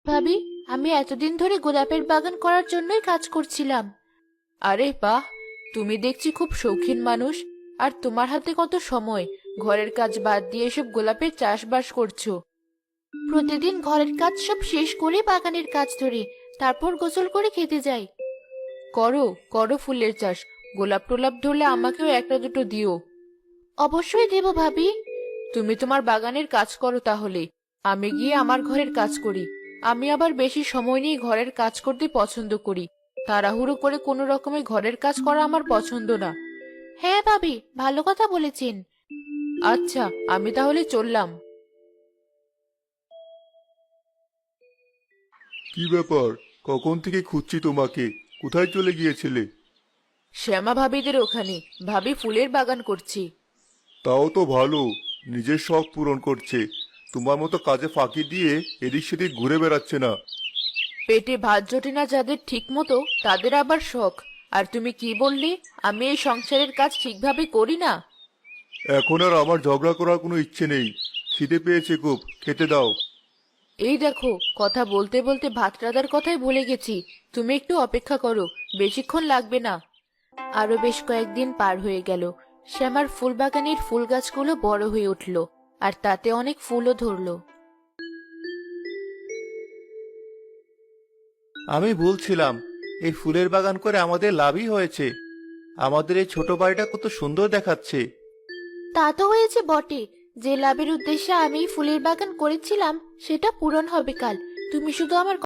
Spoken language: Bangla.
ভাবি, আমি এতদিন ধরে গোলাপের বাগান করার জন্যই কাজ করছিলাম। আরে বাহ, তুমি দেখছি খুব শৌখিন মানুষ। আর তোমার হাতে কত সময়, ঘরের কাজ বাদ দিয়ে এসব গোলাপের চাষবাস করছো। প্রতিদিন ঘরের কাজ সব শেষ করে বাগানের কাজ ধরি, তারপর গোসল করে খেতে যাই। করো করো ফুলের চাষ। গোলাপ টোলাপ ধরলে আমাকেও একটা দুটো দিও। অবশ্যই দেব ভাবি। তুমি তোমার বাগানের কাজ করো তাহলে, আমি গিয়ে আমার ঘরের কাজ করি। আমি আবার বেশি সময় নিয়ে ঘরের কাজ করতে পছন্দ করি। তাড়াহুড়ো করে কোনো রকমে ঘরের কাজ করা আমার পছন্দ না। হ্যাঁ ভাবি, ভালো কথা বলেছেন। আচ্ছা, আমি তাহলে চললাম। কি ব্যাপার? কখন থেকে খুঁজছি তোমাকে। কোথায় চলে গিয়েছিলে? শ্যামা ভাবিদের ওখানে, ভাবি ফুলের বাগান করছি। তাও তো ভালো, নিজের শখ পূরণ করছে। তোমার মতো কাজে ফাঁকি দিয়ে এদিক সেদিক ঘুরে বেড়াচ্ছে না। পেটে ভাত জোটে না যাদের ঠিক মতো, তাদের আবার শখ। আর তুমি কি বললে, আমি এই সংসারের কাজ ঠিকভাবে করি না? এখন আর আমার ঝগড়া করার কোনো ইচ্ছে নেই। খিদে পেয়েছে খুব, খেতে দাও। এই দেখো, কথা বলতে বলতে ভাত রাঁধার কথাই ভুলে গেছি। তুমি একটু অপেক্ষা করো, বেশিক্ষণ লাগবে না। আরো বেশ কয়েকদিন পার হয়ে গেল। শ্যামার ফুল বাগানের ফুল গাছগুলো বড় হয়ে উঠল, আর তাতে অনেক ফুলও ধরলো। আমি বলছিলাম, এই ফুলের বাগান করে আমাদের লাভই হয়েছে। আমাদের এই ছোট বাড়িটা কত সুন্দর দেখাচ্ছে। তা তো হয়েছে বটে। যে লাভের উদ্দেশ্যে আমি এই ফুলের বাগান করেছিলাম, সেটা পূরণ হবে কাল। তুমি শুধু আমার